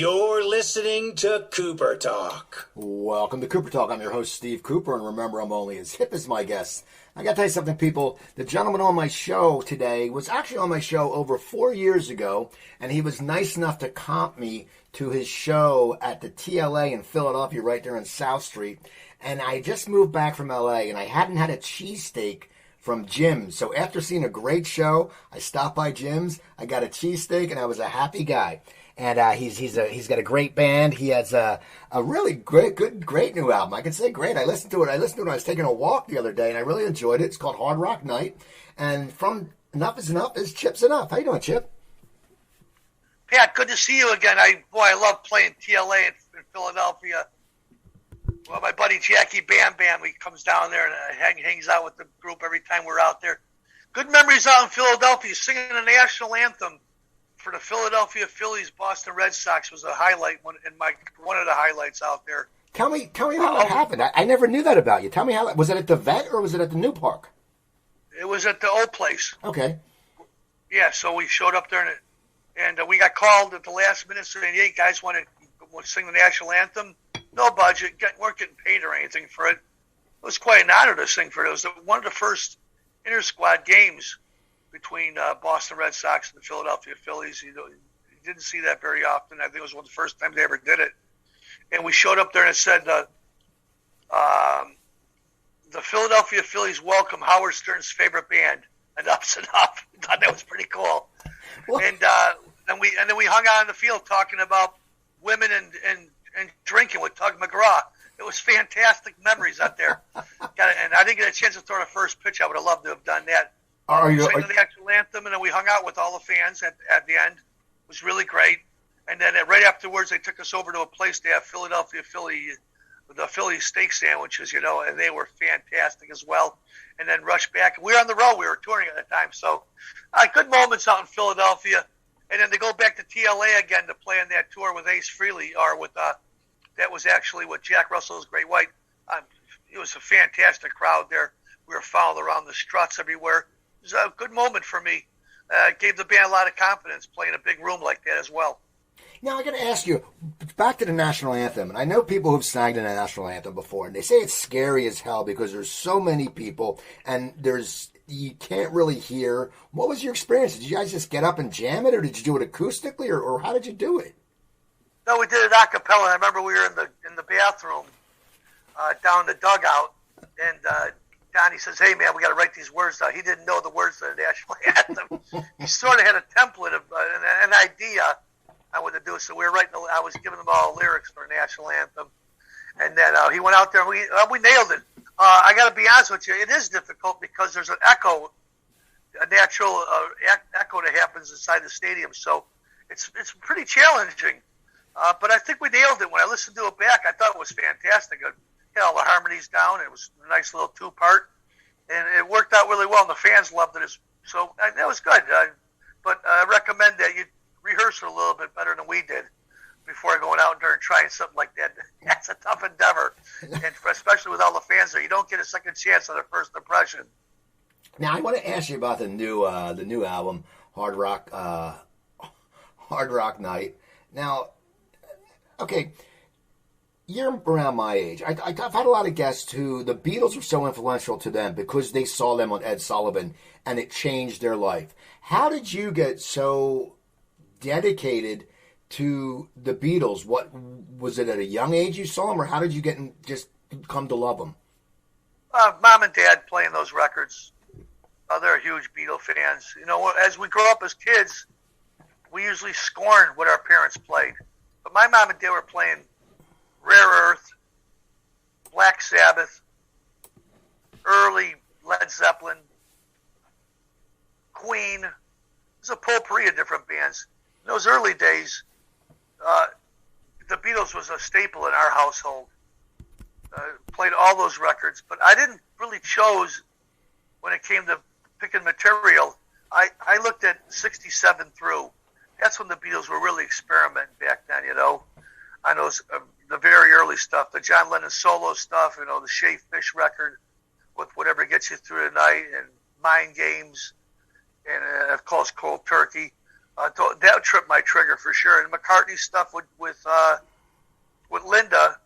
You're listening to Cooper Talk. Welcome to Cooper Talk. I'm your host, Steve Cooper, and remember, I'm only as hip as my guests. I got to tell you something, people. The gentleman on my show today was actually on my show over 4 years ago, and he was nice enough to comp me to his show at the TLA in Philadelphia, right there on South Street. And I just moved back from LA, and I hadn't had a cheesesteak from Jim's. So after seeing a great show, I stopped by Jim's, I got a cheesesteak, and I was a happy guy. And he's got a great band. He has a really great new album. I can say great. I listened to it. When I was taking a walk the other day, and I really enjoyed it. It's called Hardrock Nite. And from Enuff Z'Nuff is Chip's Enuff. How you doing, Chip? Pat, good to see you again. I love playing TLA in Philadelphia. Well, my buddy Jackie Bam Bam, he comes down there and hangs out with the group every time we're out there. Good memories out in Philadelphia, singing the national anthem for the Philadelphia Phillies, Boston Red Sox was a highlight, one of the highlights out there. Tell me how that happened. I never knew that about you. Tell me how. Was it at the Vet or was it at the New Park? It was at the old place. Okay. Yeah, so we showed up there and we got called at the last minute saying, "Hey, guys, want to sing the national anthem?" No budget, weren't getting paid or anything for it. It was quite an honor to sing for it. It was one of the first inter-squad games between Boston Red Sox and the Philadelphia Phillies. You didn't see that very often. I think it was one of the first times they ever did it. And we showed up there and it said, the Philadelphia Phillies welcome Howard Stern's favorite band, Enuff Z'Nuff. I thought that was pretty cool. And then we hung out on the field talking about women and drinking with Tug McGraw. It was fantastic memories out there. And I didn't get a chance to throw the first pitch. I would have loved to have done that. Sang the national anthem, and then we hung out with all the fans at the end. It was really great. And then right afterwards, they took us over to a place to have the Philly steak sandwiches, and they were fantastic as well. And then rushed back. We were on the road. We were touring at the time. So good moments out in Philadelphia. And then to go back to TLA again to play on that tour with Ace Frehley, or with that was actually with Jack Russell's Great White. It was a fantastic crowd there. We were followed around the struts everywhere. It was a good moment for me. Gave the band a lot of confidence playing a big room like that as well. Now, I got to ask you, back to the national anthem. And I know people who've sang the national anthem before, and they say it's scary as hell because there's so many people, and you can't really hear. What was your experience? Did you guys just get up and jam it, or did you do it acoustically, or how did you do it? No, we did it a cappella. I remember we were in the bathroom down the dugout, and Donnie says, "Hey, man, we got to write these words down." He didn't know the words of the national anthem. He sort of had a template of an idea on what to do. So we were writing. I was giving them all lyrics for a national anthem, and then he went out there and we nailed it. I got to be honest with you, it is difficult because there's an echo, a natural echo that happens inside the stadium. So it's pretty challenging. But I think we nailed it. When I listened to it back, I thought it was fantastic. Had all the harmonies down. It was a nice little two-part, and it worked out really well, and the fans loved it. So that was good. But I recommend that you rehearse it a little bit better than we did before going out there and trying something like that. That's a tough endeavor, and especially with all the fans there. You don't get a second chance on a first impression. Now, I want to ask you about the new album, Hardrock Nite. Now, okay, you're around my age. I've had a lot of guests who the Beatles were so influential to them because they saw them on Ed Sullivan and it changed their life. How did you get so dedicated to the Beatles? What was it at a young age you saw them, or how did you just come to love them? Mom and Dad playing those records. They're huge Beatle fans. As we grow up as kids, we usually scorned what our parents played. But my mom and dad were playing Rare Earth, Black Sabbath, early Led Zeppelin, Queen. There's a potpourri of different bands. In those early days, the Beatles was a staple in our household. Played all those records, but I didn't really choose when it came to picking material. I looked at 67 through. That's when the Beatles were really experimenting back then, I know the very early stuff, the John Lennon solo stuff, the Shea Fish record with Whatever Gets You Through the Night and Mind Games and, of course, Cold Turkey. That tripped my trigger for sure. And McCartney stuff with Linda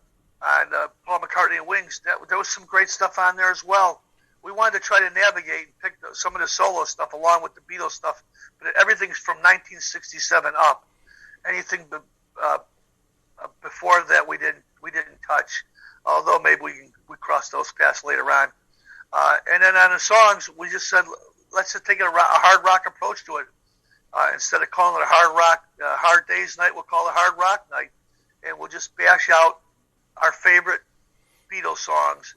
on Paul McCartney and Wings, there was some great stuff on there as well. We wanted to try to navigate and pick some of the solo stuff along with the Beatles stuff, but everything's from 1967 up. Anything before that we didn't touch, although maybe we cross those paths later on. And then on the songs, we just said, let's just take a hard rock approach to it. Instead of calling it a hard days night, we'll call it Hard Rock Night, and we'll just bash out our favorite Beatles songs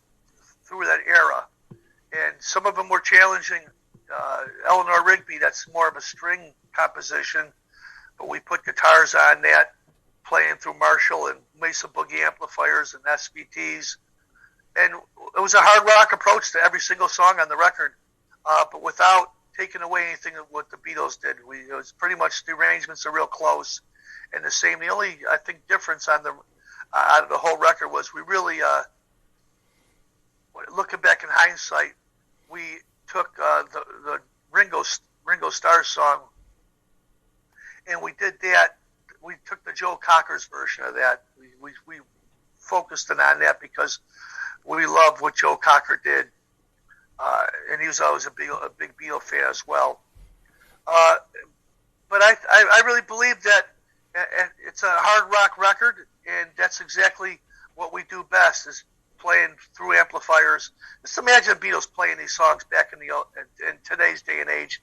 through that era. And some of them were challenging. Eleanor Rigby, that's more of a string composition, but we put guitars on that, playing through Marshall and Mesa Boogie amplifiers and SVTs. And it was a hard rock approach to every single song on the record, but without taking away anything of what the Beatles did. It was pretty much, the arrangements are real close and the same. The only, I think, difference out of the whole record was we really, looking back in hindsight, we took the Ringo Starr song, and we did that. We took the Joe Cocker's version of that. We focused in on that because we love what Joe Cocker did, and he was always a big Beatle fan as well. But I really believe that it's a hard rock record, and that's exactly what we do best, is playing through amplifiers. Just imagine Beatles playing these songs back in today's day and age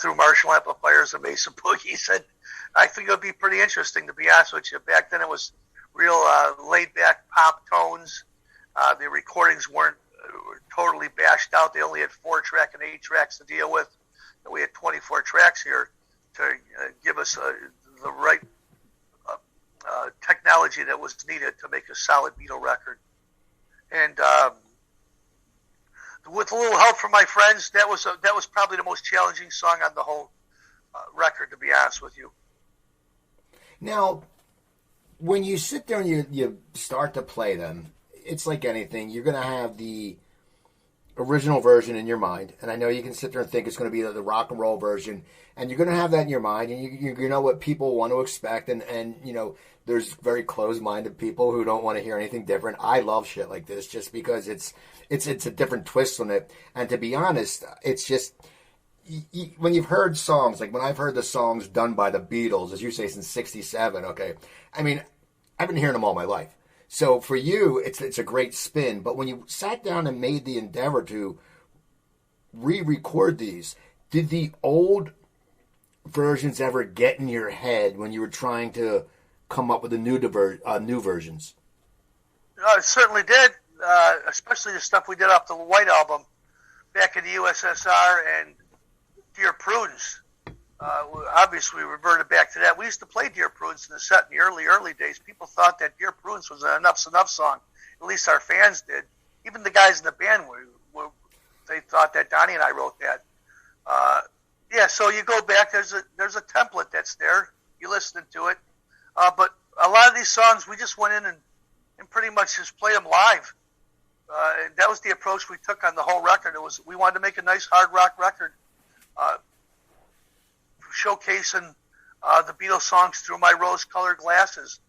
through Marshall amplifiers and Mesa Boogies. And I think it would be pretty interesting, to be honest with you. Back then it was real laid-back pop tones. The recordings were totally bashed out. They only had 4-track and 8 tracks to deal with. And we had 24 tracks here to give us the right technology that was needed to make a solid Beatle record. And with a little help from my friends, that was probably the most challenging song on the whole record, to be honest with you. Now, when you sit there and you start to play them, it's like anything. You're going to have the original version in your mind, and I know you can sit there and think it's going to be the rock and roll version, and you're going to have that in your mind, and you know what people want to expect, and you know, there's very closed-minded people who don't want to hear anything different. I love shit like this just because it's a different twist on it, and to be honest, it's just, when you've heard songs, like when I've heard the songs done by the Beatles, as you say, since 67, okay, I mean, I've been hearing them all my life. So for you, it's a great spin. But when you sat down and made the endeavor to re-record these, did the old versions ever get in your head when you were trying to come up with the new versions? It certainly did, especially the stuff we did off the White Album back in the USSR and Dear Prunes. Obviously, we reverted back to that. We used to play Dear Prunes in the set in the early days. People thought that Dear Prunes was an Enuff Z'Nuff song. At least our fans did. Even the guys in the band, they thought that Donnie and I wrote that. Yeah, so you go back. There's a template that's there. You listen to it. But a lot of these songs, we just went in and pretty much just played them live. And that was the approach we took on the whole record. We wanted to make a nice hard rock record, showcasing the Beatles songs through my rose-colored glasses.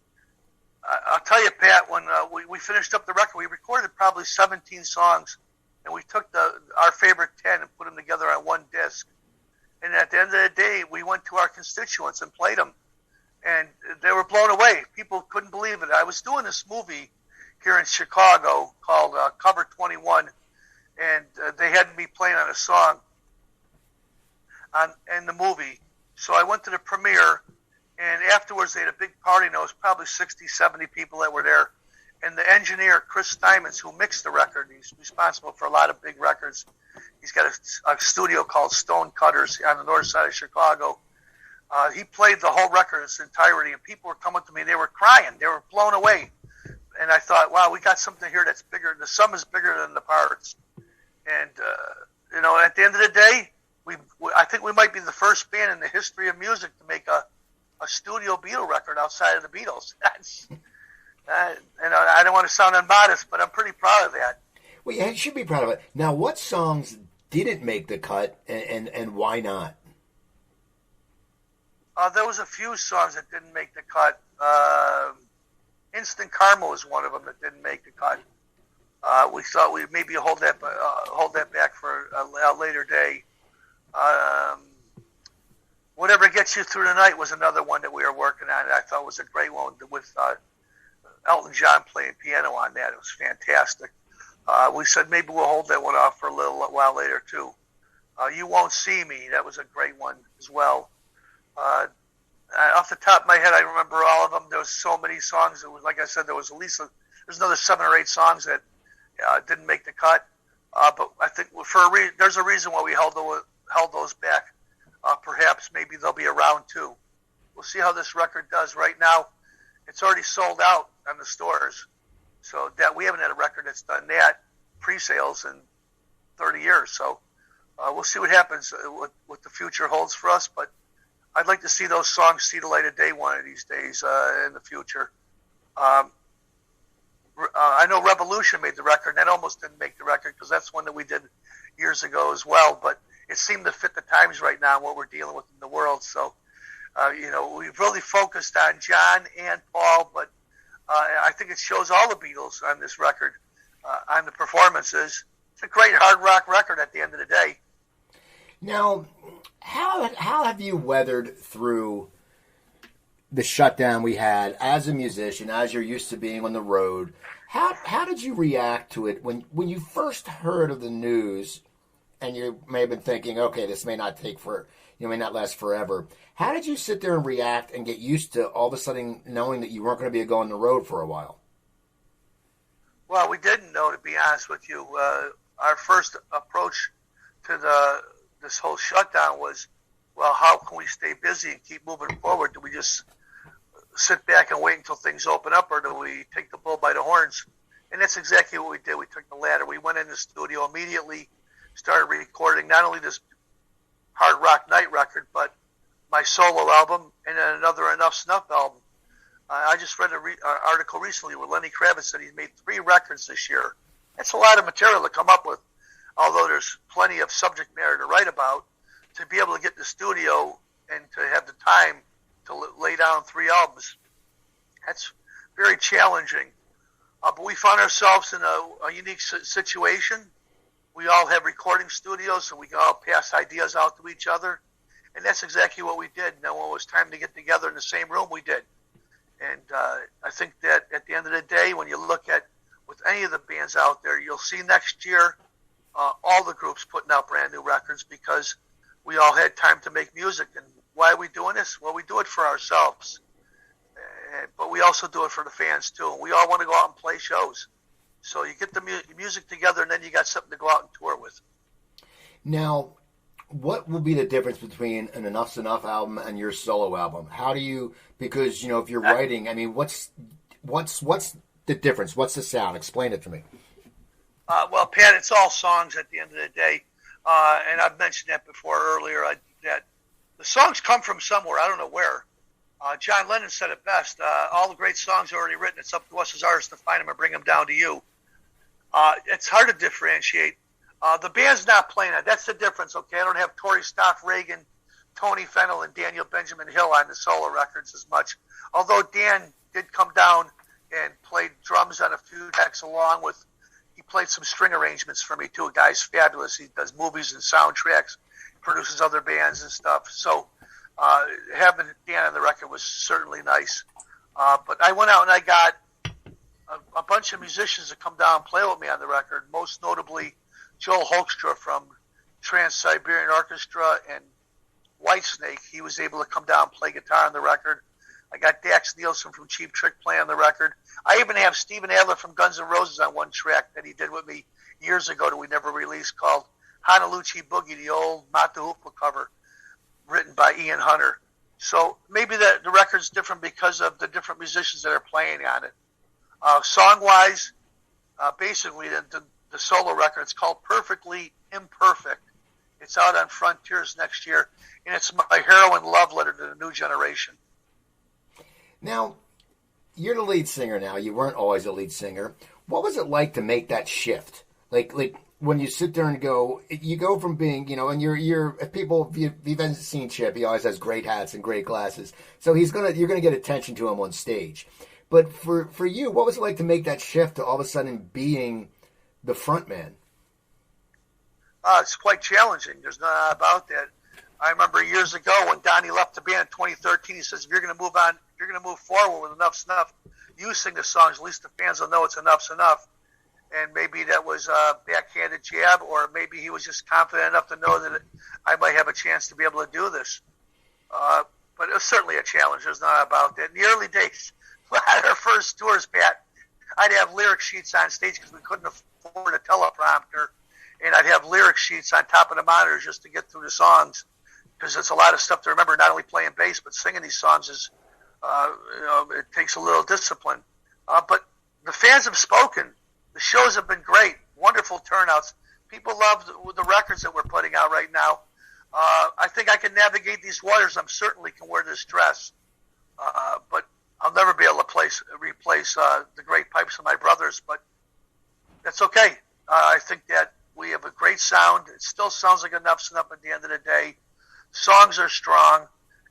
I'll tell you, Pat, when we finished up the record, we recorded probably 17 songs, and we took our favorite 10 and put them together on one disc. And at the end of the day, we went to our constituents and played them, and they were blown away. People couldn't believe it. I was doing this movie here in Chicago called Cover 21, and they had me playing on a song in the movie. So I went to the premiere, and afterwards they had a big party, and there was probably 60, 70 people that were there. And the engineer, Chris Steinmetz, who mixed the record, he's responsible for a lot of big records. He's got a studio called Stone Cutters on the north side of Chicago. He played the whole record in its entirety, and people were coming to me. They were crying. They were blown away. And I thought, wow, we got something here that's bigger. The sum is bigger than the parts. And, at the end of the day, I think we might be the first band in the history of music to make a studio Beatle record outside of the Beatles. I don't want to sound immodest, but I'm pretty proud of that. Well, yeah, you should be proud of it. Now, what songs didn't make the cut, and why not? There was a few songs that didn't make the cut. Instant Karma was one of them that didn't make the cut. We thought we'd maybe hold that back for a later day. Whatever Gets You Through the Night was another one that we were working on. I thought was a great one with Elton John playing piano on that. It was fantastic. We said maybe we'll hold that one off for a little while later too. You Won't See Me, that was a great one as well. Off the top of my head, I remember all of them. There was so many songs. It was, like I said, there was at least there's another 7 or 8 songs that didn't make the cut. But I think there's a reason why we held those back. Perhaps maybe they'll be around too. We'll see how this record does. Right now, it's already sold out on the stores. So that we haven't had a record that's done that pre-sales in 30 years. So we'll see what happens, what the future holds for us. But I'd like to see those songs see the light of day one of these days in the future. I know Revolution made the record, and that almost didn't make the record because that's one that we did years ago as well. But it seemed to fit the times right now and what we're dealing with in the world. So, we've really focused on John and Paul, but I think it shows all the Beatles on this record, on the performances. It's a great hard rock record at the end of the day. Now, how have you weathered through the shutdown we had as a musician, as you're used to being on the road? How did you react to it when you first heard of the news, and you may have been thinking, okay, this may not last forever? How did you sit there and react and get used to all of a sudden knowing that you weren't going to be going on the road for a while? Well, we didn't know, to be honest with you. Our first approach to this whole shutdown was, well, how can we stay busy and keep moving forward? Do we just sit back and wait until things open up, or do we take the bull by the horns? And that's exactly what we did. We took the latter. We went in the studio immediately, started recording not only this Hardrock Nite record, but my solo album and then another Enuff Z'Nuff album. I just read an article recently where Lenny Kravitz said he's made 3 records this year. That's a lot of material to come up with, although there's plenty of subject matter to write about. To be able to get in the studio and to have the time to lay down 3 albums, that's very challenging. But we found ourselves in a unique situation. We all have recording studios, so we can all pass ideas out to each other. And that's exactly what we did. Now, when it was time to get together in the same room, we did. And I think that at the end of the day, when you look at with any of the bands out there, you'll see next year all the groups putting out brand new records because we all had time to make music. And why are we doing this? Well, we do it for ourselves. But we also do it for the fans, too. We all want to go out and play shows. So you get the music together, and then you got something to go out and tour with. Now, what will be the difference between an Enuff Z'Nuff album and your solo album? How do you, because, if you're writing, I mean, what's the difference? What's the sound? Explain it to me. Well, Pat, it's all songs at the end of the day. And I've mentioned that before earlier, that the songs come from somewhere. I don't know where. John Lennon said it best. All the great songs are already written. It's up to us as artists to find them and bring them down to you. It's hard to differentiate. The band's not playing that. That's the difference, okay? I don't have Tori Stoff Reagan, Tony Fennell, and Daniel Benjamin Hill on the solo records as much. Although Dan did come down and played drums on a few tracks along with, he played some string arrangements for me too. A guy's fabulous. He does movies and soundtracks, produces other bands and stuff. So having Dan on the record was certainly nice. But I went out and I got a bunch of musicians to come down and play with me on the record, most notably Joel Hoekstra from Trans-Siberian Orchestra and Whitesnake. He was able to come down and play guitar on the record. I got Dax Nielsen from Cheap Trick playing on the record. I even have Steven Adler from Guns N' Roses on one track that he did with me years ago that we never released called Honolulu Boogie, the old Mata Hoopa cover written by Ian Hunter. So maybe the record's different because of the different musicians that are playing on it. Song-wise, basically the solo record, it's called Perfectly Imperfect. It's out on Frontiers next year, and it's my heroin love letter to the new generation. Now, you're the lead singer now. You weren't always a lead singer. What was it like to make that shift? Like when you sit there and go, you go from being, and you're if people, if you've seen Chip, he always has great hats and great glasses. So you're going to get attention to him on stage. But for you, what was it like to make that shift to all of a sudden being the front man? It's quite challenging. There's no doubt about that. I remember years ago when Donnie left the band in 2013, he says, if you're going to move on, if you're going to move forward with Enuff Z'Nuff, you sing the songs, at least the fans will know it's Enuff Z'Nuff. And maybe that was a backhanded jab, or maybe he was just confident enough to know that I might have a chance to be able to do this. But it was certainly a challenge. There's no doubt about that. In the early days, at our first tours, Pat, I'd have lyric sheets on stage because we couldn't afford a teleprompter. And I'd have lyric sheets on top of the monitors just to get through the songs, because it's a lot of stuff to remember. Not only playing bass, but singing these songs is, it takes a little discipline. But the fans have spoken. The shows have been great, wonderful turnouts. People love the records that we're putting out right now. I think I can navigate these waters. I certainly can wear this dress, but I'll never be able to replace the great pipes of my brothers. But that's okay. I think that we have a great sound. It still sounds like Enuff Z'Nuff at the end of the day. Songs are strong,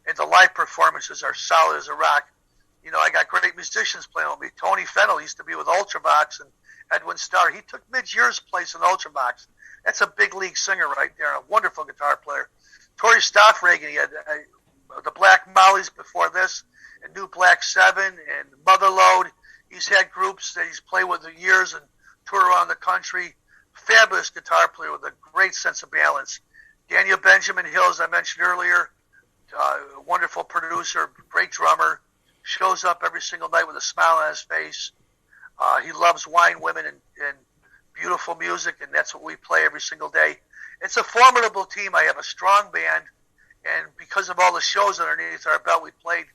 and the live performances are solid as a rock. I got great musicians playing with me. Tony Fennell used to be with Ultravox, and Edwin Starr. He took Midge-Year's place in Ultravox. That's a big league singer right there, a wonderful guitar player. Tori Stoffregan, he had the Black Mollies before this, and New Black Seven, and Motherload. He's had groups that he's played with for years and toured around the country. Fabulous guitar player with a great sense of balance. Daniel Benjamin Hill, as I mentioned earlier, wonderful producer, great drummer, shows up every single night with a smile on his face. He loves wine, women, and beautiful music, and that's what we play every single day. It's a formidable team. I have a strong band, and because of all the shows underneath our belt, we played,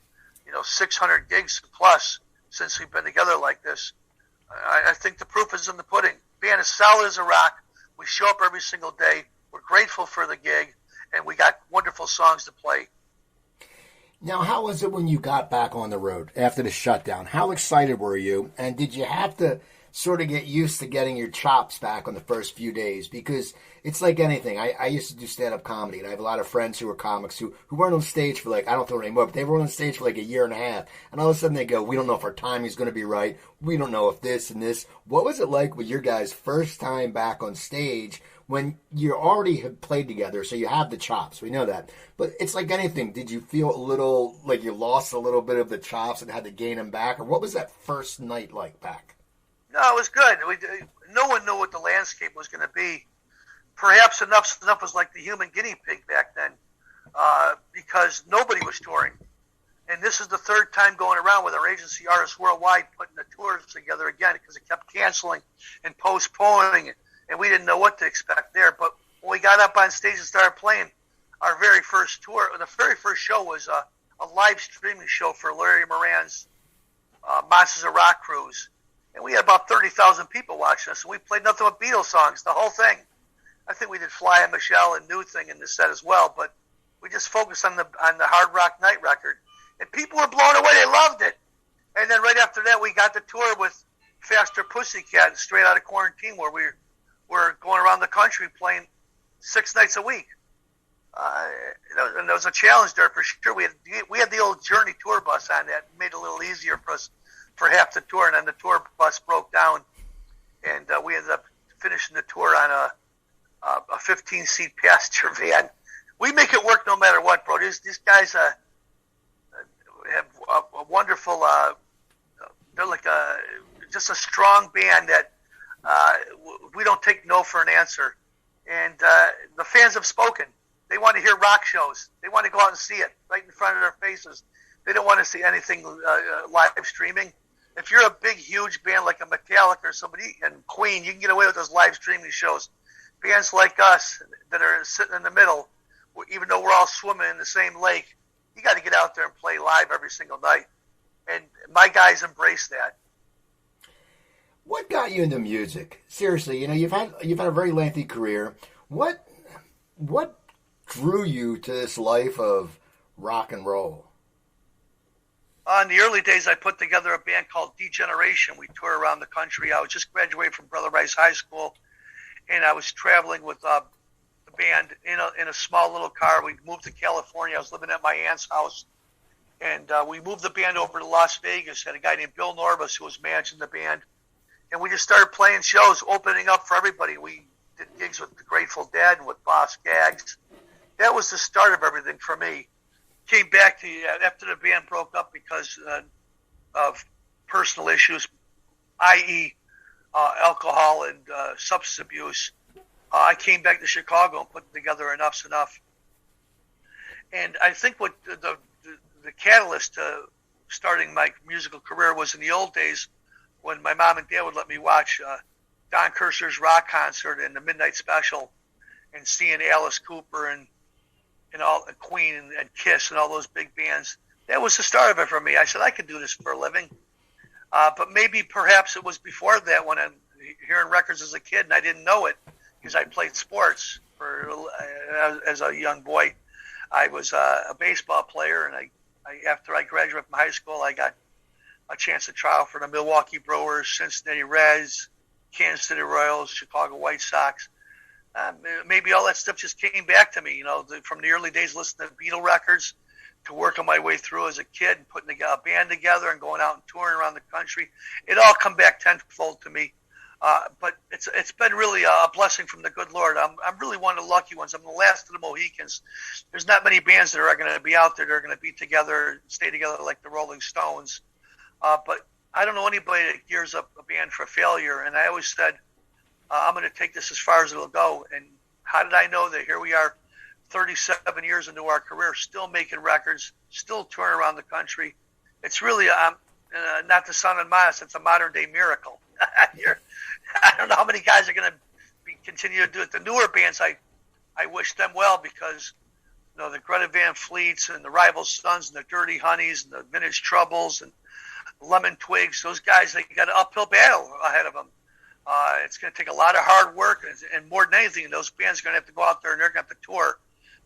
600 gigs plus since we've been together like this. I think the proof is in the pudding. Band is solid as a rock. We show up every single day. We're grateful for the gig, and we got wonderful songs to play. Now, how was it when you got back on the road after the shutdown? How excited were you? And did you have to sort of get used to getting your chops back on the first few days? Because it's like anything. I used to do stand-up comedy, and I have a lot of friends who are comics who weren't on stage for I don't do it anymore, but they were on stage for a year and a half. And all of a sudden they go, we don't know if our timing's going to be right. We don't know if this and this. What was it like with your guys' first time back on stage when you already had played together, so you have the chops? We know that. But it's like anything. Did you feel a little like you lost a little bit of the chops and had to gain them back? Or what was that first night like back? No, it was good. No one knew what the landscape was going to be. Perhaps Enuff Z'Nuff was like the human guinea pig back then, because nobody was touring. And this is the third time going around with our agency, Artists Worldwide, putting the tours together again, because it kept canceling and postponing, and we didn't know what to expect there. But when we got up on stage and started playing our very first tour, the very first show was a live streaming show for Larry Moran's Monsters of Rock cruise. And we had about 30,000 people watching us, and we played nothing but Beatles songs, the whole thing. I think we did Fly on Michelle and New Thing in the set as well, but we just focused on the Hardrock Nite record. And people were blown away. They loved it. And then right after that, we got the tour with Faster Pussycat, Straight Outta Quarantine, where we were going around the country playing 6 nights a week. And there was a challenge there for sure. We had the old Journey tour bus on that. It made it a little easier for us for half the tour, and then the tour bus broke down, and we ended up finishing the tour on a 15-seat passenger van. We make it work no matter what, bro. These guys have a wonderful. They're like just a strong band that we don't take no for an answer, and the fans have spoken. They want to hear rock shows. They want to go out and see it right in front of their faces. They don't want to see anything live streaming. If you're a big, huge band like a Metallica or somebody, and Queen, you can get away with those live streaming shows. Bands like us that are sitting in the middle, even though we're all swimming in the same lake, you got to get out there and play live every single night. And my guys embrace that. What got you into music? Seriously, you've had a very lengthy career. What drew you to this life of rock and roll? In the early days, I put together a band called Degeneration. We tour around the country. I was just graduated from Brother Rice High School, and I was traveling with the band in a small little car. We moved to California. I was living at my aunt's house, and we moved the band over to Las Vegas. Had a guy named Bill Norbus who was managing the band, and we just started playing shows, opening up for everybody. We did gigs with the Grateful Dead and with Boss Gags. That was the start of everything for me. Came back to after the band broke up because of personal issues, i.e. Alcohol and substance abuse. I came back to Chicago and put together Enuff Z'Nuff. And I think what the catalyst to starting my musical career was in the old days when my mom and dad would let me watch Don Kirshner's rock concert and the Midnight Special and seeing Alice Cooper and Queen and Kiss and all those big bands. That was the start of it for me. I said, I could do this for a living. But maybe perhaps it was before that when I'm hearing records as a kid and I didn't know it because I played sports as a young boy. I was a baseball player, and I after I graduated from high school, I got a chance to try out for the Milwaukee Brewers, Cincinnati Reds, Kansas City Royals, Chicago White Sox. Maybe all that stuff just came back to me, from the early days listening to Beatles records to working my way through as a kid and putting a band together and going out and touring around the country. It all come back tenfold to me. But it's been really a blessing from the good Lord. I'm really one of the lucky ones. I'm the last of the Mohicans. There's not many bands that are going to be out there that are going to be together, stay together like the Rolling Stones. But I don't know anybody that gears up a band for failure. And I always said, I'm going to take this as far as it'll go. And how did I know that? Here we are 37 years into our career, still making records, still touring around the country. It's really, not to sound unmodest, it's a modern day miracle. I don't know how many guys are going to continue to do it. The newer bands, I wish them well because, the Greta Van Fleets and the Rival Sons and the Dirty Honeys and the Vintage Troubles and Lemon Twigs, those guys, they got an uphill battle ahead of them. It's going to take a lot of hard work, and more than anything, those bands are going to have to go out there and they're going to have to tour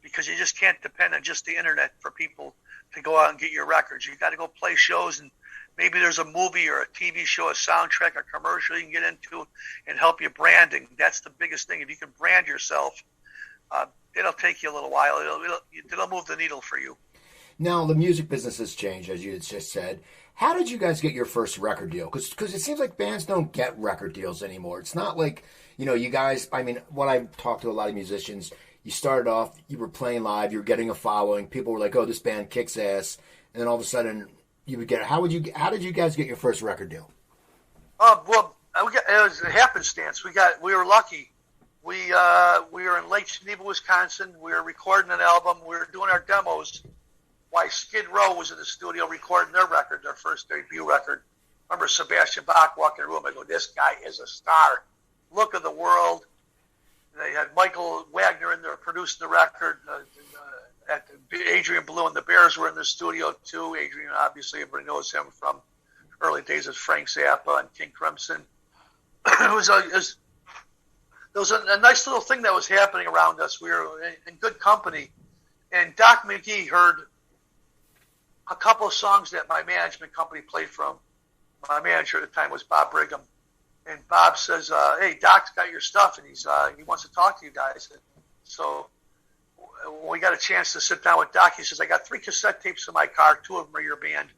because you just can't depend on just the internet for people to go out and get your records. You got to go play shows, and maybe there's a movie or a TV show, a soundtrack, a commercial you can get into and help you branding. That's the biggest thing. If you can brand yourself, it'll take you a little while. It'll move the needle for you. Now, the music business has changed, as you just said. How did you guys get your first record deal? Because it seems like bands don't get record deals anymore. It's not like, you guys, when I talk to a lot of musicians, you started off, you were playing live, you were getting a following, people were like, oh, this band kicks ass, and then all of a sudden you would get, how did you guys get your first record deal? Well, it was a happenstance. We were lucky. We were in Lake Geneva, Wisconsin. We were recording an album. We were doing our demos while Skid Row was in the studio recording their record, their first debut record. I remember Sebastian Bach walking in the room. I go, this guy is a star. Look of the world. They had Michael Wagner in there producing the record. Adrian Belew and the Bears were in the studio too. Adrian, obviously, everybody knows him from early days as Frank Zappa and King Crimson. It was a nice little thing that was happening around us. We were in good company. And Doc McGee heard a couple of songs that my management company played from. My manager at the time was Bob Brigham. And Bob says, hey, Doc's got your stuff, and he wants to talk to you guys. And so when we got a chance to sit down with Doc, he says, I got 3 cassette tapes in my car. 2 of them are your band.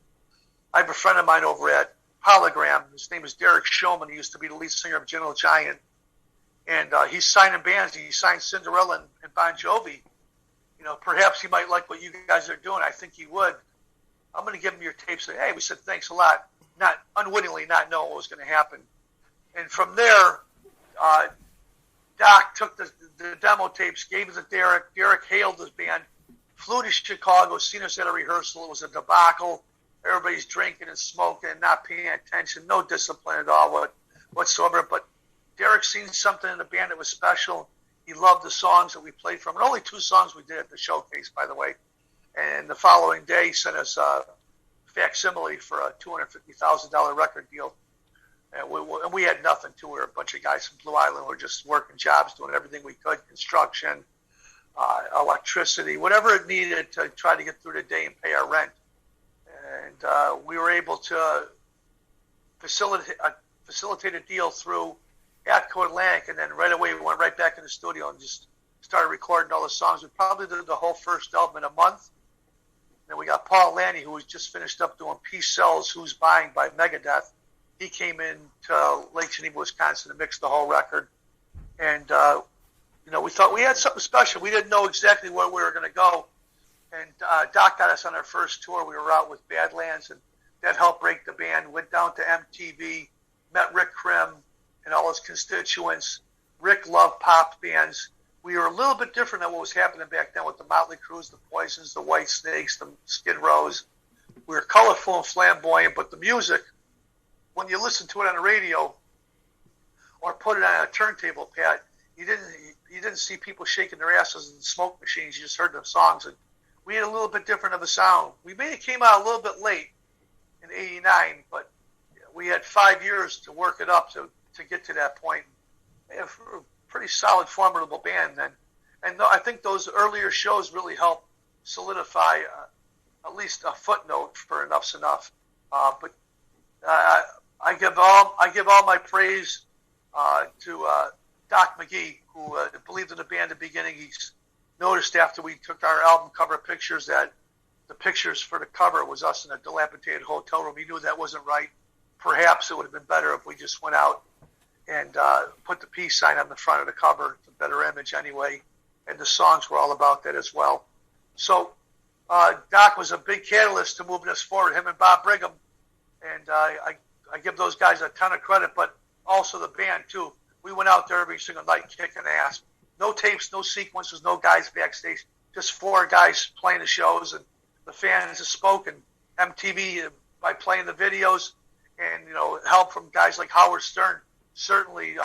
I have a friend of mine over at Hologram. His name is Derek Shulman. He used to be the lead singer of Gentle Giant. And he's signing bands. He signed Cinderella and Bon Jovi. Perhaps he might like what you guys are doing. I think he would. I'm going to give him your tapes. Hey, we said, thanks a lot. Not unwittingly, not knowing what was going to happen. And from there, Doc took the demo tapes, gave it to Derek. Derek hailed his band, flew to Chicago, seen us at a rehearsal. It was a debacle. Everybody's drinking and smoking and not paying attention. No discipline at all whatsoever. But Derek seen something in the band that was special. He loved the songs that we played from. And only 2 songs we did at the showcase, by the way. And the following day, he sent us a facsimile for a $250,000 record deal. And we had nothing to. We were a bunch of guys from Blue Island. We were just working jobs, doing everything we could, construction, electricity, whatever it needed to try to get through the day and pay our rent. And we were able to facilitate a deal through Atco Atlantic, and then right away we went right back in the studio and just started recording all the songs. We probably did the whole first album in a month. Then we got Paul Lanny, who was just finished up doing Peace Sells, Who's Buying by Megadeth. He came in to Lake Geneva, Wisconsin to mix the whole record. And, we thought we had something special. We didn't know exactly where we were going to go. And Doc got us on our first tour. We were out with Badlands, and that helped break the band. Went down to MTV, met Rick Krim and all his constituents. Rick loved pop bands. We were a little bit different than what was happening back then with the Motley Crues, the Poisons, the White Snakes, the Skid Rows. We were colorful and flamboyant, but the music, when you listen to it on the radio or put it on a turntable, Pat, you didn't see people shaking their asses in smoke machines. You just heard the songs, and we had a little bit different of a sound. We may have came out a little bit late in '89, but we had 5 years to work it up to get to that point. We have a pretty solid, formidable band then. And I think those earlier shows really helped solidify at least a footnote for Enuff Z'Nuff. But I give all my praise to Doc McGee, who believed in the band at the beginning. He's noticed after we took our album cover pictures that the pictures for the cover was us in a dilapidated hotel room. He knew that wasn't right. Perhaps it would have been better if we just went out and put the peace sign on the front of the cover. It's a better image anyway. And the songs were all about that as well. So Doc was a big catalyst to moving us forward, him and Bob Brigham. And I give those guys a ton of credit, but also the band too. We went out there every single night kicking ass. No tapes, no sequences, no guys backstage. Just 4 guys playing the shows, and the fans have spoken. MTV by playing the videos, and help from guys like Howard Stern certainly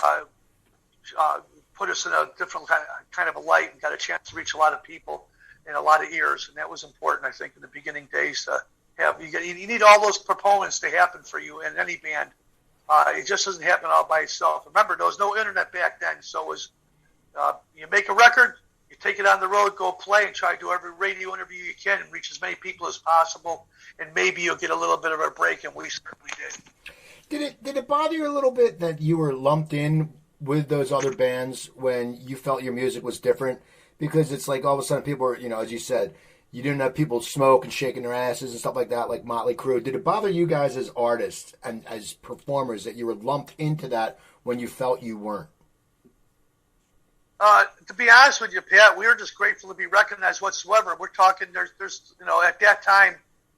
put us in a different kind of a light and got a chance to reach a lot of people and a lot of ears, and that was important, I think, in the beginning days to have. You need all those proponents to happen for you in any band. It just doesn't happen all by itself. Remember, there was no internet back then, so it was you make a record, you take it on the road, go play, and try to do every radio interview you can and reach as many people as possible, and maybe you'll get a little bit of a break, and we certainly did. Did it bother you a little bit that you were lumped in with those other bands when you felt your music was different? Because it's like all of a sudden people were, as you said, you didn't have people smoke and shaking their asses and stuff like that, like Motley Crue. Did it bother you guys as artists and as performers that you were lumped into that when you felt you weren't? To be honest with you, Pat, we were just grateful to be recognized whatsoever. We're talking, there's at that time,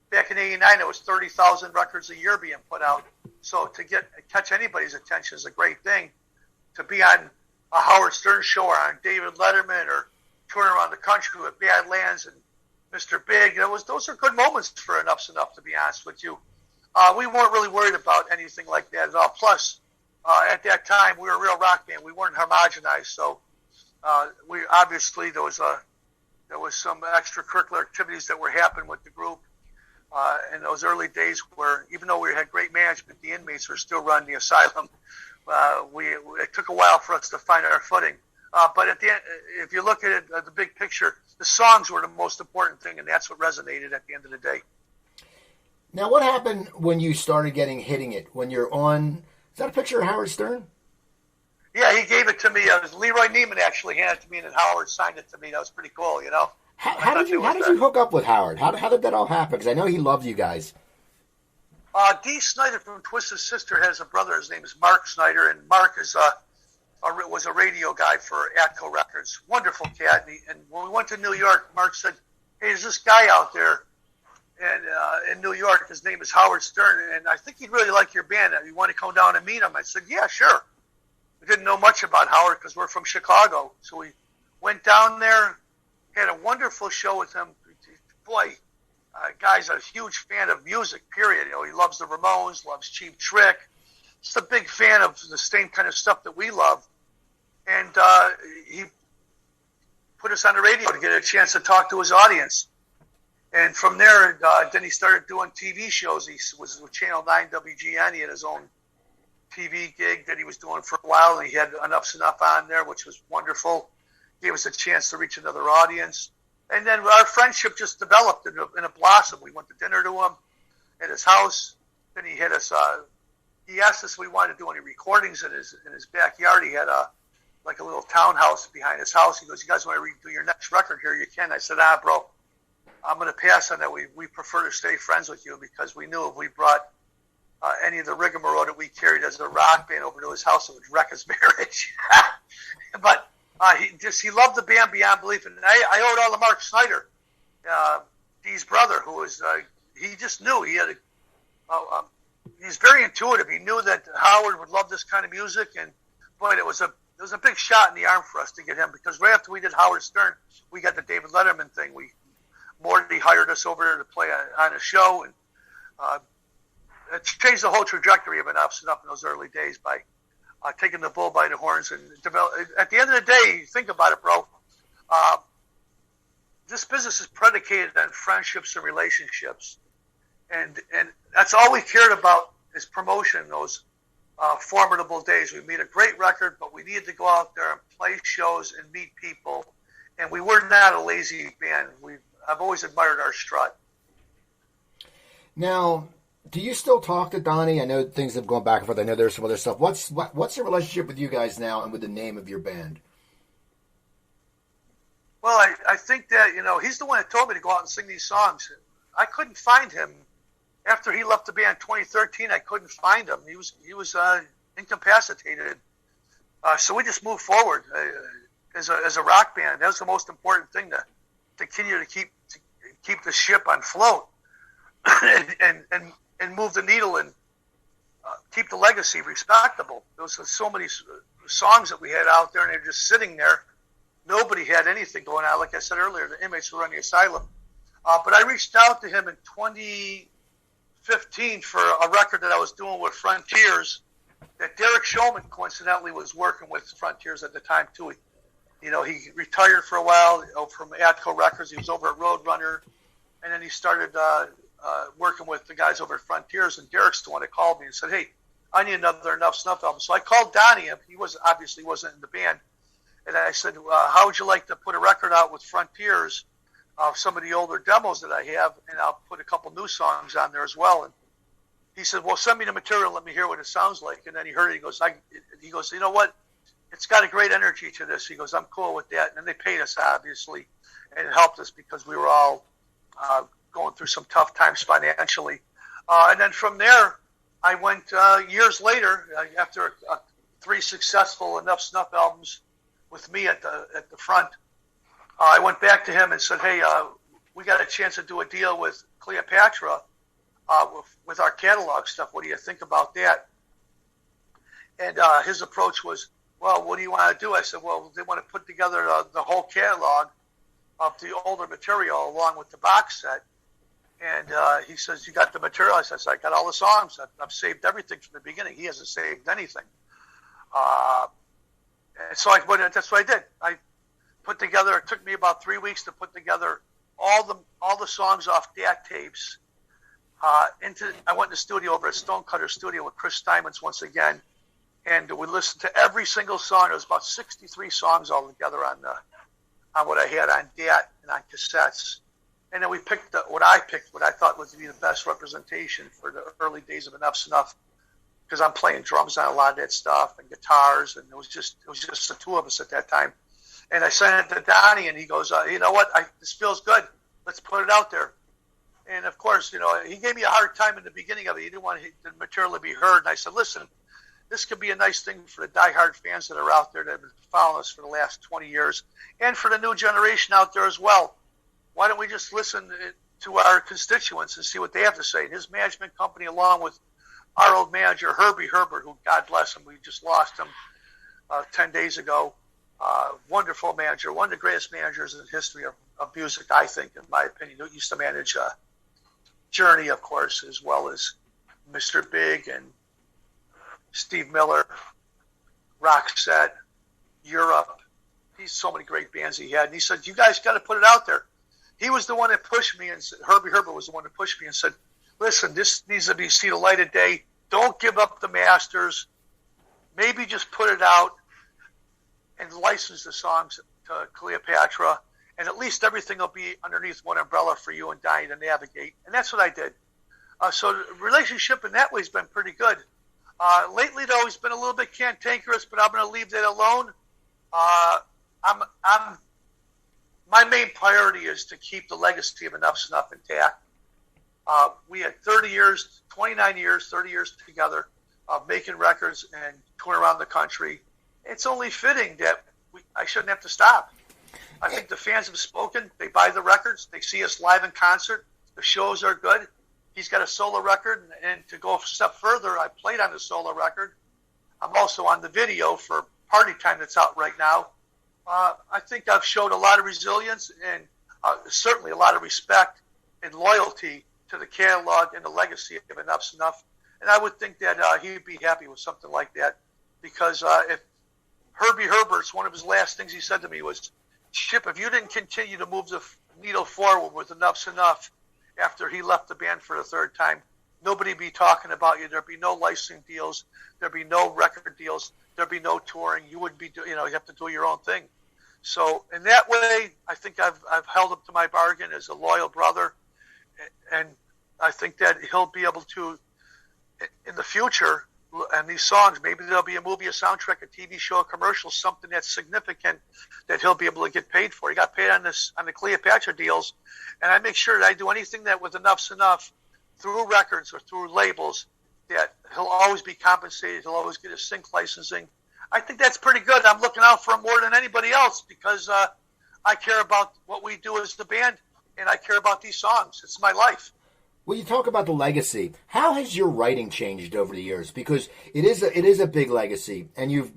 back in '89, it was 30,000 records a year being put out. So to catch anybody's attention is a great thing. To be on a Howard Stern show or on David Letterman or touring around the country with Badlands and Mr. Big, those are good moments for Enuff Z'Nuff, to be honest with you. We weren't really worried about anything like that at all. Plus, at that time, we were a real rock band. We weren't homogenized, so we obviously there was some extracurricular activities that were happening with the group in those early days, where even though we had great management, the inmates were still running the asylum. It took a while for us to find our footing. But at the end, if you look at it, the big picture, the songs were the most important thing, and that's what resonated at the end of the day. Now, what happened when you started hitting it? When you're on, is that a picture of Howard Stern? Yeah, he gave it to me. Leroy Neiman actually handed it to me, and then Howard signed it to me. That was pretty cool, How did you hook up with Howard? How did that all happen? Because I know he loved you guys. Dee Snider from Twisted Sister has a brother. His name is Mark Snider, and Mark was a radio guy for Atco Records. Wonderful cat. And when we went to New York, Mark said, "Hey, there's this guy out there in New York. His name is Howard Stern, and I think he'd really like your band. You want to come down and meet him?" I said, "Yeah, sure." We didn't know much about Howard because we're from Chicago. So we went down there, had a wonderful show with him. Boy, guy's a huge fan of music, period. He loves the Ramones, loves Cheap Trick. Just a big fan of the same kind of stuff that we love. And he put us on the radio to get a chance to talk to his audience. And from there, then he started doing TV shows. He was with Channel 9 WGN. He had his own TV gig that he was doing for a while, and he had Enuff Z'Nuff on there, which was wonderful. Gave us a chance to reach another audience. And then our friendship just developed in a blossom. We went to dinner to him at his house. Then he had us he asked us if we wanted to do any recordings in his backyard. He had a little townhouse behind his house. He goes, "You guys want to do your next record here? You can." I said, bro, I'm going to pass on that. We prefer to stay friends with you, because we knew if we brought any of the rigmarole that we carried as a rock band over to his house, it would wreck his marriage. But he loved the band beyond belief. And I owe it all to Mark Snyder, Dee's brother, who was, he just knew he had he's very intuitive. He knew that Howard would love this kind of music, and boy, it was a big shot in the arm for us to get him, because right after we did Howard Stern, we got the David Letterman thing. Morty hired us over there to play on a show, and it changed the whole trajectory of Enuff Z'Nuff in those early days by taking the bull by the horns and develop. At the end of the day, think about it, bro. This business is predicated on friendships and relationships, and that's all we cared about is promotion. Those formidable days, we made a great record, but we needed to go out there and play shows and meet people, and we were not a lazy band. I've always admired our strut. Now, do you still talk to Donnie? I know things have gone back and forth. I know there's some other stuff. What's the relationship with you guys now and with the name of your band? Well, I think that, he's the one that told me to go out and sing these songs. I couldn't find him. After he left the band in 2013, I couldn't find him. He was incapacitated. So we just moved forward as a rock band. That was the most important thing, to continue to keep the ship on float and move the needle and keep the legacy respectable. There was so many songs that we had out there, and they're just sitting there. Nobody had anything going on. Like I said earlier, the inmates were running the asylum. But I reached out to him in 2015 for a record that I was doing with Frontiers, that Derek Shulman coincidentally was working with Frontiers at the time too. He retired for a while from Atco Records. He was over at Roadrunner, and then he started working with the guys over at Frontiers. And Derek's the one that called me and said, "Hey, I need another Enuff Z'Nuff album." So I called Donnie. He obviously wasn't in the band, and I said, "How would you like to put a record out with Frontiers of some of the older demos that I have, and I'll put a couple new songs on there as well?" And he said, "Well, send me the material. Let me hear what it sounds like." And then he heard it. He goes, "You know what? It's got a great energy to this." He goes, "I'm cool with that." And then they paid us, obviously, and it helped us because we were all going through some tough times financially. And then from there, I went years later, after 3 successful Enuff Z'Nuff albums with me at the front, I went back to him and said, "Hey, we got a chance to do a deal with Cleopatra with our catalog stuff. What do you think about that?" And his approach was, "Well, what do you want to do?" I said, "Well, they want to put together the whole catalog of the older material along with the box set." And he says, "You got the material?" I said, "I got all the songs. I've saved everything from the beginning." He hasn't saved anything. And so that's what I did. I put together, it took me about 3 weeks to put together all the songs off DAT tapes. I went in the studio over at Stonecutter Studio with Chris Steinmetz once again, and we listened to every single song. There was about 63 songs all together on what I had on DAT and on cassettes. And then we picked what I thought would be the best representation for the early days of Enuff Z'Nuff, because I'm playing drums on a lot of that stuff and guitars, and it was just the two of us at that time. And I sent it to Donnie, and he goes, "You know what? This feels good. Let's put it out there." And of course, he gave me a hard time in the beginning of it. He didn't want the material to be heard. And I said, "Listen, this could be a nice thing for the diehard fans that are out there that have been following us for the last 20 years, and for the new generation out there as well. Why don't we just listen to our constituents and see what they have to say?" And his management company, along with our old manager, Herbie Herbert, who, God bless him, we just lost him 10 days ago. Wonderful manager, one of the greatest managers in the history of music, I think, in my opinion. He used to manage Journey, of course, as well as Mr. Big and Steve Miller, Roxette, Europe. He's so many great bands he had. And he said, "You guys got to put it out there." He was the one that pushed me, and Herbie Herbert was the one that pushed me and said, "Listen, this needs to see the light of day. Don't give up the masters. Maybe just put it out and license the songs to Cleopatra, and at least everything will be underneath one umbrella for you and Donnie to navigate." And that's what I did. So the relationship in that way has been pretty good. Lately, though, he's been a little bit cantankerous, but I'm going to leave that alone. My main priority is to keep the legacy of Enuff Z'Nuff intact. We had 29 years, 30 years together of making records and touring around the country. It's only fitting that I shouldn't have to stop. I think the fans have spoken. They buy the records. They see us live in concert. The shows are good. He's got a solo record, and to go a step further, I played on the solo record. I'm also on the video for Party Time that's out right now. I think I've showed a lot of resilience and certainly a lot of respect and loyalty to the catalog and the legacy of Enuff Z'Nuff. And I would think that he'd be happy with something like that, because if Herbie Herbert's, one of his last things he said to me was, Chip, if you didn't continue to move the needle forward with Enuff Z'Nuff after he left the band for the third time, nobody be talking about you. There'd be no licensing deals. There'd be no record deals. There'd be no touring. You wouldn't be, you have to do your own thing. So in that way, I think I've held up to my bargain as a loyal brother, and I think that he'll be able to, in the future, and these songs, maybe there'll be a movie, a soundtrack, a TV show, a commercial, something that's significant that he'll be able to get paid for. He got paid on the Cleopatra deals, and I make sure that I do anything that with Enuff Z'Nuff through records or through labels that he'll always be compensated. He'll always get his sync licensing. I think that's pretty good. I'm looking out for him more than anybody else, because I care about what we do as the band, and I care about these songs. It's my life. Well, you talk about the legacy. How has your writing changed over the years? Because it is a big legacy, and you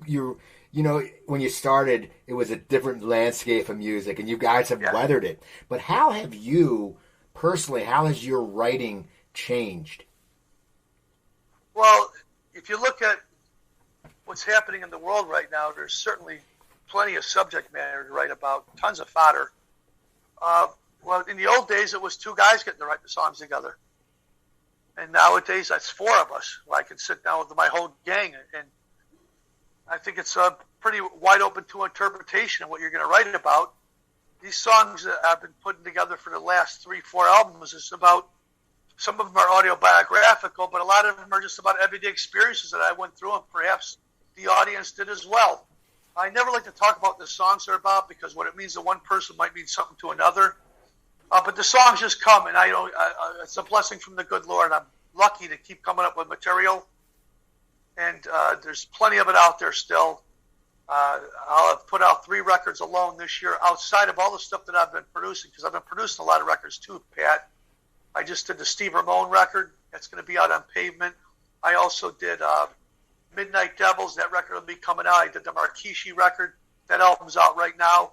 when you started, it was a different landscape of music, and you guys have weathered it. But how have you personally? How has your writing changed? Well, if you look at what's happening in the world right now, there's certainly plenty of subject matter to write about, tons of fodder. Well, in the old days, it was two guys getting to write the songs together. And nowadays, that's four of us. I can sit down with my whole gang, and I think it's pretty wide open to interpretation of what you're going to write about. These songs that I've been putting together for the last 3-4 albums is about, some of them are autobiographical, but a lot of them are just about everyday experiences that I went through, and perhaps the audience did as well. I never like to talk about what the songs are about, because what it means to one person might mean something to another. But the songs just come, and it's a blessing from the good Lord. I'm lucky to keep coming up with material, and there's plenty of it out there still. I'll have put out 3 records alone this year, outside of all the stuff that I've been producing, because I've been producing a lot of records too, Pat. I just did the Steve Ramone record. That's going to be out on Pavement. I also did Midnight Devils. That record will be coming out. I did the Markishi record. That album's out right now.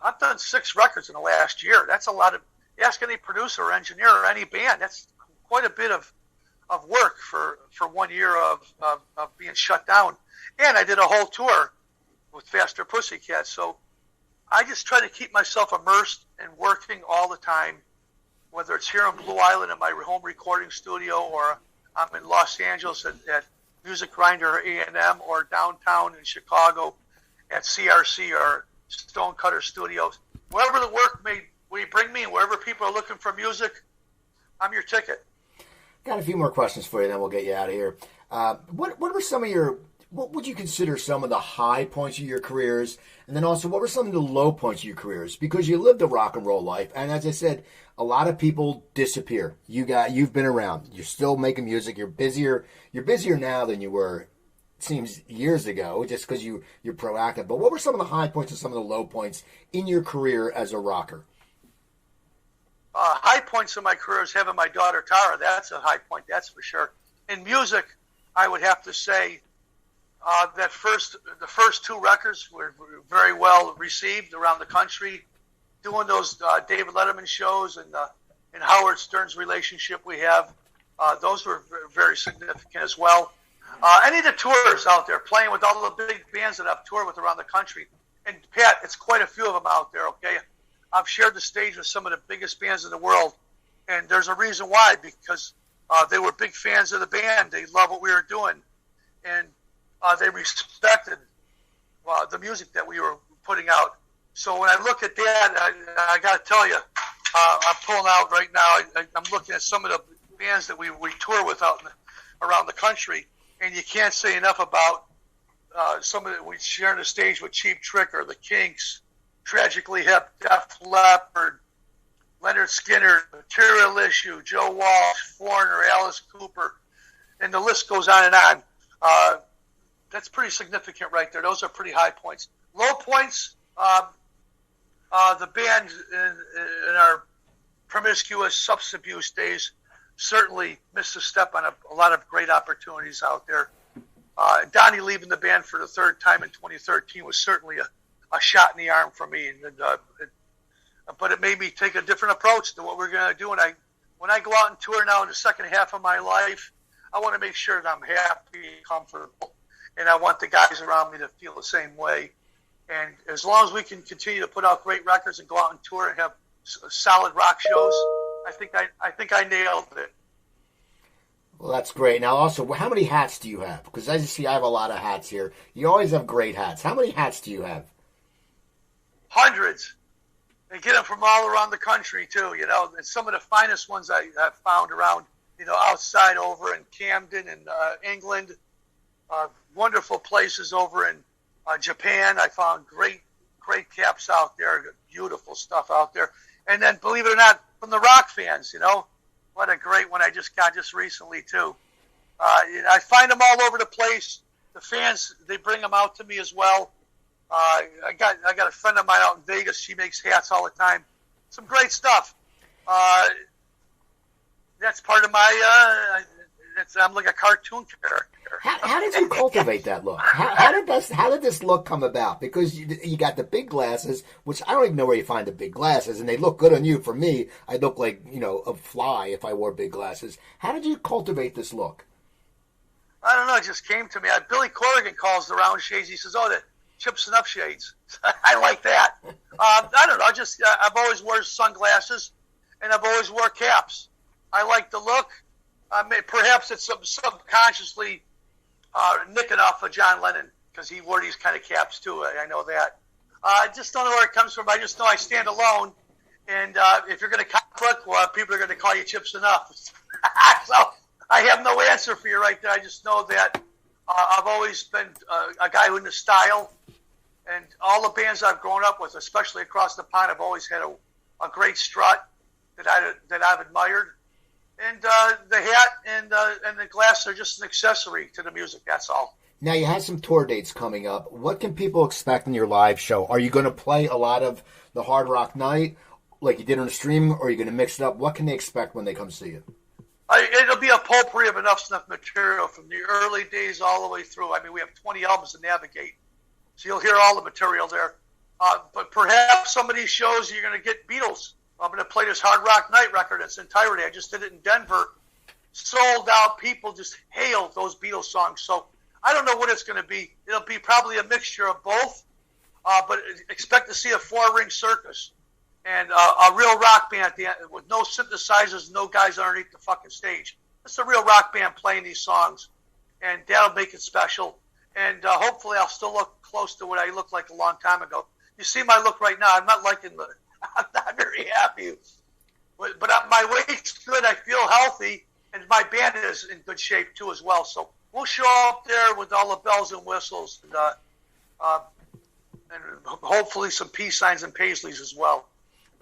I've done 6 records in the last year. That's a lot of, ask any producer or engineer or any band, that's quite a bit of work for 1 year of being shut down. And I did a whole tour with Faster Pussycat. So I just try to keep myself immersed and working all the time, whether it's here in Blue Island in my home recording studio, or I'm in Los Angeles at Music Grinder or A&M, or downtown in Chicago at CRC or Stonecutter Studios. Wherever the work may bring me, wherever people are looking for music, I'm your ticket. Got a few more questions for you, then we'll get you out of here. What were some of your, what would you consider some of the high points of your careers? And then also, what were some of the low points of your careers? Because you lived a rock and roll life, and as I said, a lot of people disappear. You've been around. You're still making music. You're busier now than you were, it seems, years ago, just because you're proactive. But what were some of the high points and some of the low points in your career as a rocker? High points in my career is having my daughter Tara. That's a high point, that's for sure. In music, I would have to say the first 2 records were very well received around the country. Doing those David Letterman shows and Howard Stern's relationship we have, those were very significant as well. Any of the tours out there, playing with all the big bands that I've toured with around the country. And Pat, it's quite a few of them out there, okay? I've shared the stage with some of the biggest bands in the world, and there's a reason why, because they were big fans of the band. They love what we were doing, and they respected the music that we were putting out. So when I look at that, I got to tell you, I'm pulling out right now. I'm looking at some of the bands that we tour with out around the country, and you can't say enough about some of the, we sharing the stage with Cheap Trick or the Kinks, Tragically Hip, Def Leppard, Leonard Skinner, Material Issue, Joe Walsh, Foreigner, Alice Cooper, and the list goes on and on. That's pretty significant right there. Those are pretty high points. Low points, the band in our promiscuous substance abuse days certainly missed a step on a lot of great opportunities out there. Donnie leaving the band for the third time in 2013 was certainly a shot in the arm for me, but it made me take a different approach to what we're going to do. And when I go out and tour now in the second half of my life, I want to make sure that I'm happy and comfortable, and I want the guys around me to feel the same way. And as long as we can continue to put out great records and go out and tour and have solid rock shows, I think I nailed it. Well, that's great. Now, also, how many hats do you have? Because as you see, I have a lot of hats here. You always have great hats. How many hats do you have? Hundreds. And get them from all around the country, too, you know. And some of the finest ones I have found around, you know, outside over in Camden and England. Wonderful places over in Japan. I found great caps out there. Beautiful stuff out there. And then, believe it or not, from the rock fans, you know. What a great one I just got just recently, too. I find them all over the place. The fans, they bring them out to me as well. I got a friend of mine out in Vegas. She makes hats all the time. Some great stuff. That's part of my. I'm like a cartoon character. How did you cultivate that look? How did this look come about? Because you got the big glasses, which I don't even know where you find the big glasses, and they look good on you. For me, I look like, you know, a fly if I wore big glasses. How did you cultivate this look? I don't know. It just came to me. Billy Corrigan calls the round shades. He says, "Oh, the Chips and Up shades." I like that. I don't know. Just I've always worn sunglasses, and I've always wore caps. I like the look. Perhaps it's subconsciously nicking off of John Lennon, because he wore these kind of caps too. I know that. I just don't know where it comes from. I just know I stand alone, and if you're going to conflict, well, people are going to call you Chips Enough. So I have no answer for you right there. I just know that I've always been a guy with the style, and all the bands I've grown up with, especially across the pond, have always had a great strut that I've admired. And the hat and the glasses are just an accessory to the music. That's all. Now, you have some tour dates coming up. What can people expect in your live show? Are you going to play a lot of the Hardrock Nite like you did on the stream, or are you going to mix it up? What can they expect when they come see you? It'll be a potpourri of Enuff Z'Nuff material from the early days all the way through. I mean, we have 20 albums to navigate, so you'll hear all the material there. But perhaps some of these shows you're going to get Beatles. I'm going to play this Hardrock Nite record in its entirety. I just did it in Denver. Sold out. People just hailed those Beatles songs. So I don't know what it's going to be. It'll be probably a mixture of both. But expect to see a 4-ring circus and a real rock band at the end, with no synthesizers, no guys underneath the fucking stage. It's a real rock band playing these songs, and that'll make it special. And hopefully I'll still look close to what I looked like a long time ago. You see my look right now. I'm not liking the... I'm not very happy, but my weight's good. I feel healthy, and my band is in good shape too as well. So we'll show up there with all the bells and whistles, and hopefully some peace signs and paisleys as well.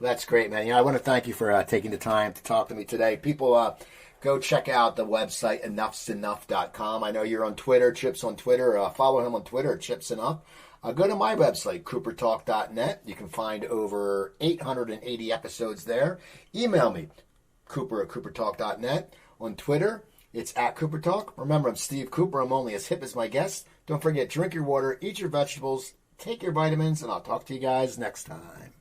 That's great, man. You know, I want to thank you for taking the time to talk to me today. People, go check out the website EnuffZ'Nuff.com. I know you're on Twitter, Chips on Twitter. Follow him on Twitter at Chips Enough. Go to my website, CooperTalk.net. You can find over 880 episodes there. Email me, Cooper at CooperTalk.net. On Twitter, it's at CooperTalk. Remember, I'm Steve Cooper. I'm only as hip as my guests. Don't forget, drink your water, eat your vegetables, take your vitamins, and I'll talk to you guys next time.